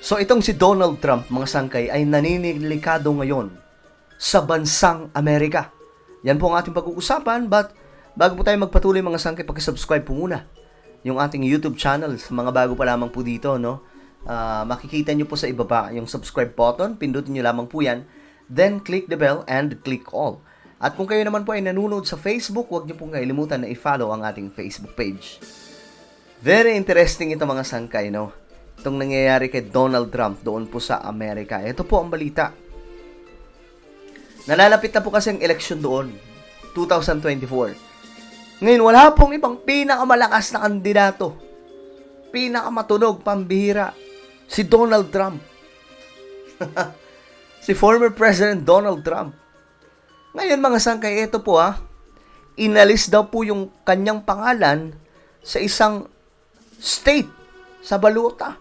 So itong si Donald Trump, mga sangkay, ay naninilikado ngayon sa bansang Amerika. Yan po ang ating pag-uusapan, but bago po tayo magpatuloy mga sangkay, pag-subscribe po muna yung ating YouTube channel sa mga bago pa lamang po dito, no? Makikita nyo po sa ibaba yung subscribe button, pindutin nyo lamang po yan, then click the bell and click all. At kung kayo naman po ay nanonood sa Facebook, huwag nyo pong kalimutan na i-follow ang ating Facebook page. Very interesting ito mga sangkay, no? Itong nangyayari kay Donald Trump doon po sa Amerika. Ito po ang balita. Nalalapit na po kasi ang eleksyon doon, 2024. Ngayon, wala pong ibang pinakamalakas na kandidato. Pinakamatunog, pambihira. Si Donald Trump. Si former President Donald Trump. Ngayon mga sangkay, ito po inalis daw po yung kanyang pangalan sa isang state sa balota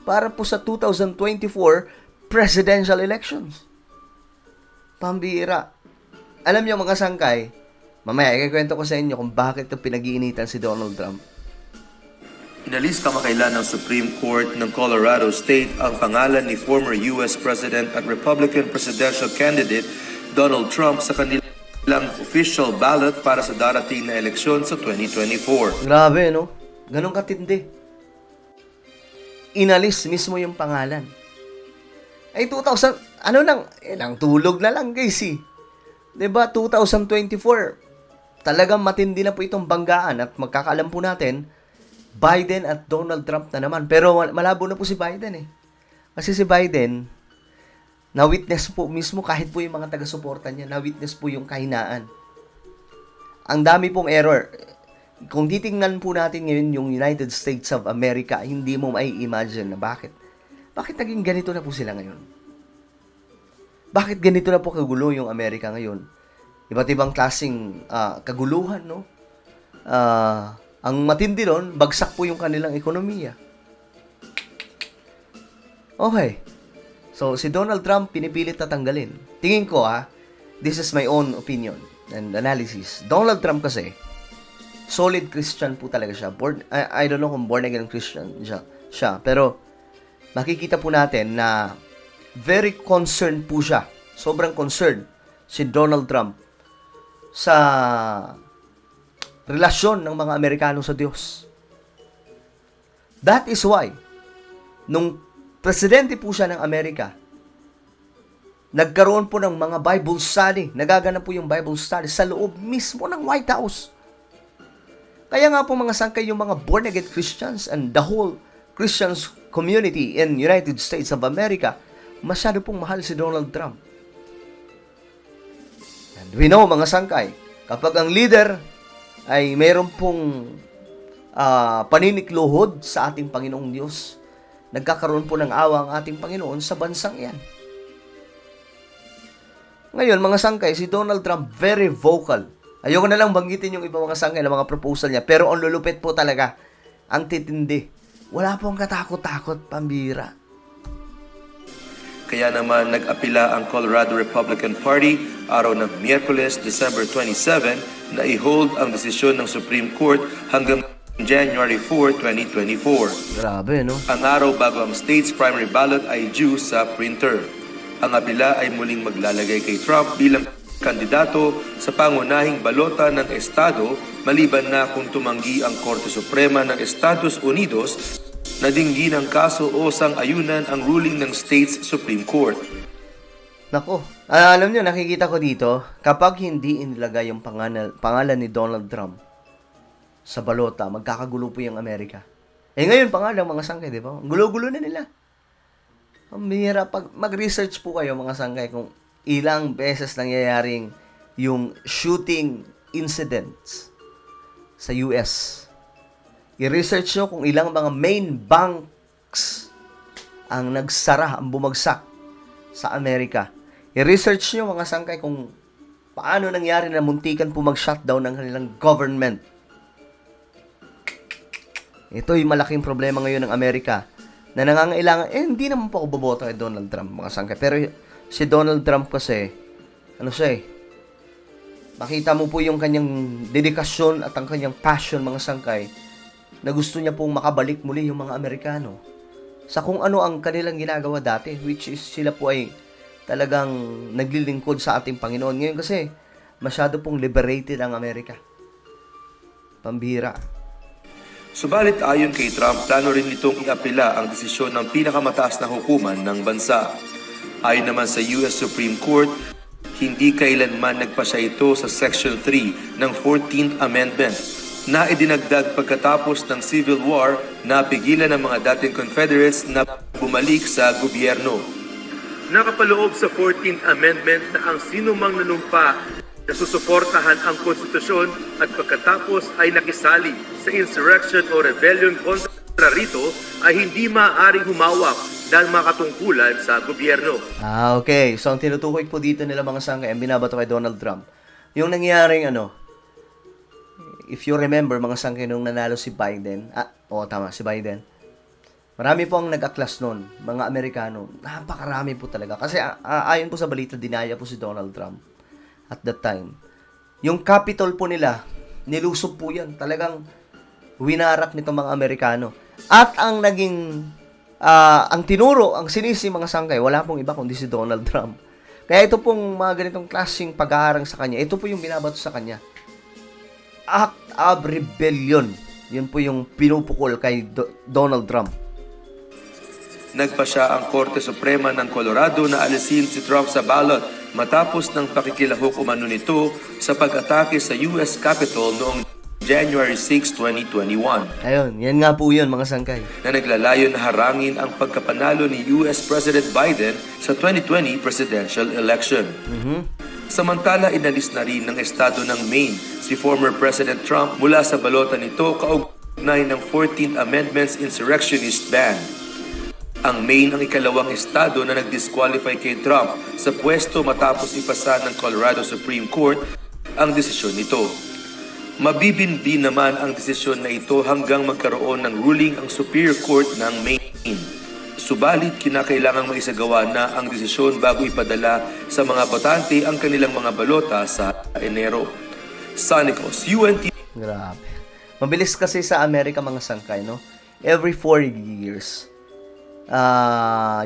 para po sa 2024 presidential elections. Pambihira. Alam niyo mga sangkay, mamaya ikikwento ko sa inyo kung bakit ito pinag-iinitan si Donald Trump. Inalis kamakailan ng Supreme Court ng Colorado State ang pangalan ni former U.S. President at Republican presidential candidate Donald Trump sa kanilang official ballot para sa darating na eleksyon sa 2024. Grabe, no? Ganun katindi. Inalis mismo yung pangalan. Ay, 2000, ilang tulog na lang, guys, eh. 'Di ba, 2024, talagang matindi na po itong banggaan at magkakaalam po natin, Biden at Donald Trump na naman. Pero malabo na po si Biden, eh. Kasi si Biden, na-witness po mismo, kahit po yung mga taga-suporta niya, na-witness po yung kahinaan. Ang dami pong error. Kung titingnan po natin ngayon yung United States of America, hindi mo mai-imagine na bakit. Bakit naging ganito na po sila ngayon? Bakit ganito na po kagulo yung Amerika ngayon? Iba't ibang klaseng kaguluhan, no? Ang matindi doon, bagsak po yung kanilang ekonomiya. Okay. So, si Donald Trump pinipilit na tanggalin. Tingin ko, this is my own opinion and analysis. Donald Trump kasi, solid Christian po talaga siya. I don't know kung born again Christian siya. Pero, makikita po natin na very concerned po siya. Sobrang concerned si Donald Trump sa relasyon ng mga Amerikano sa Diyos. That is why, nung presidente po siya ng Amerika, nagkaroon po ng mga Bible study. Nagaganap po yung Bible study sa loob mismo ng White House. Kaya nga po mga sangkay, yung mga born-again Christians and the whole Christians community in United States of America, masyado pong mahal si Donald Trump. And we know mga sangkay, kapag ang leader ay mayroon pong paninikluhod sa ating Panginoong Diyos, nagkakaroon po ng awa ang ating Panginoon sa bansang yan. Ngayon mga sangkay, si Donald Trump very vocal. Ayoko na lang banggitin yung ibang mga sangkay na mga proposal niya, pero ang lulupit po talaga, ang titindi. Wala pong katakot-takot, pambira. Kaya naman nag-apila ang Colorado Republican Party araw ng Miyerkules, December 27 na i-hold ang desisyon ng Supreme Court hanggang January 4, 2024. Grabe, no? Ang araw bago ang state's primary ballot ay due sa printer. Ang apila ay muling maglalagay kay Trump bilang kandidato sa pangunahing balota ng estado maliban na kung tumanggi ang Korte Suprema ng Estados Unidos na dinggin ang kaso o sang-ayunan ang ruling ng state's Supreme Court. Nako, alam nyo, nakikita ko dito, kapag hindi inilagay yung pangalan ni Donald Trump sa balota, magkakagulo po yung Amerika. Ngayon pa nga lang mga sangkay, di ba? Ang gulo-gulo na nila. Ang bihira, pag mag-research po kayo mga sangkay kung ilang beses nangyayaring yung shooting incidents sa US. I-research nyo kung ilang mga main banks ang nagsara, ang bumagsak sa Amerika. I-research nyo mga sangkay kung paano nangyari na muntikan po mag-shutdown ng kanilang government. Ito yung malaking problema ngayon ng Amerika na nangangailangan, hindi naman po ako boboto kay Donald Trump mga sangkay. Pero si Donald Trump kasi, makita mo po yung kanyang dedikasyon at ang kanyang passion mga sangkay na gusto niya pong makabalik muli yung mga Amerikano sa kung ano ang kanilang ginagawa dati, which is sila po ay talagang naglilingkod sa ating Panginoon. Ngayon kasi, masyado pong liberated ang Amerika. Pambihira. Subalit ayon kay Trump, plano rin nitong iapela ang desisyon ng pinakamataas na hukuman ng bansa. Ayon naman sa US Supreme Court, hindi kailanman nagpasya ito sa Section 3 ng 14th Amendment na idinagdag pagkatapos ng Civil War na pigilan ng mga dating Confederates na bumalik sa gobyerno. Nakapaloob sa 14th Amendment na ang sinumang nanumpa na susuportahan ang konstitusyon at pagkatapos ay nakisali sa insurrection o rebellion kontra rito ay hindi maaaring humawak dahil makatungkulan sa gobyerno. Okay. So, ang tinutukoy po dito nila mga sangkay, ang binabato kay Donald Trump, yung nangyaring if you remember, mga sangkay, nung nanalo si Biden, si Biden, marami po ang nag-aklas nun, mga Amerikano, napakarami po talaga. Kasi ayon po sa balita, dinaya po si Donald Trump at that time. Yung capital po nila, nilusob po yan. Talagang winarak nito mga Amerikano. At ang naging, ang tinuro, ang sinisi mga sangkay, wala pong iba kundi si Donald Trump. Kaya ito pong mga ganitong klaseng pag-aarang sa kanya, ito po yung binabato sa kanya. Act of Rebellion. Yun po yung pinupukol kay Donald Trump. Nagpasya ang Korte Suprema ng Colorado na alisin si Trump sa ballot matapos ng pakikilahok umano nito sa pag-atake sa US Capitol noong January 6, 2021. Ayun, yan nga po yun mga sangkay. Na naglalayon na harangin ang pagkapanalo ni US President Biden sa 2020 presidential election. Samantala, inalis na rin ng estado ng Maine si former President Trump mula sa balota nito kaugnay ng 14th Amendment's insurrectionist ban. Ang Maine ang ikalawang estado na nag-disqualify kay Trump sa pwesto matapos ipasa ng Colorado Supreme Court ang desisyon nito. Mabibindi naman ang desisyon na ito hanggang magkaroon ng ruling ang Superior Court ng Maine. Subalit, kinakailangang maisagawa na ang desisyon bago ipadala sa mga botante ang kanilang mga balota sa Enero. Sonicos, UNT. Grabe. Mabilis kasi sa Amerika mga sangkay, no? Every 4 years.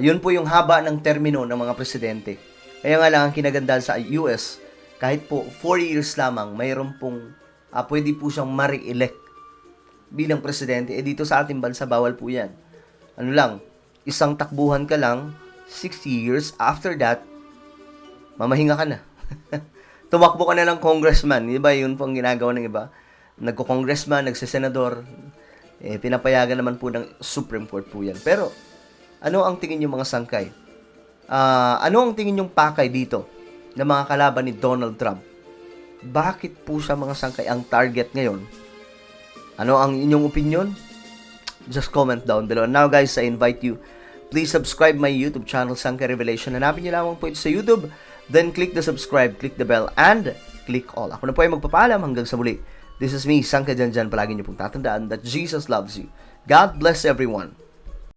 Yun po yung haba ng termino ng mga presidente. Kaya nga lang ang kinagandahan sa US, kahit po 4 years lamang, mayroon pong pwede po siyang ma-re-elect bilang presidente. Dito sa ating bansa, bawal po yan. Ano lang, isang takbuhan ka lang, 6 years, after that, mamahinga ka na. Tumakbo ka na ng congressman. Diba, yun po ang ginagawa ng iba. Nagko-congressman, nagsisenador, pinapayagan naman po ng Supreme Court po yan. Pero, ano ang tingin nyo mga sangkay? Ano ang tingin nyong pakay dito ng mga kalaban ni Donald Trump? Bakit po siya mga sangkay ang target ngayon? Ano ang inyong opinion? Just comment down below. Now guys, I invite you, please subscribe my YouTube channel, Sangkay Revelation. Hanapin nyo lamang po ito sa YouTube. Then click the subscribe, click the bell, and click all. Ako na po ay magpapaalam hanggang sa muli. This is me, Sangkay Janjan. Palagi nyo pong tatandaan that Jesus loves you. God bless everyone.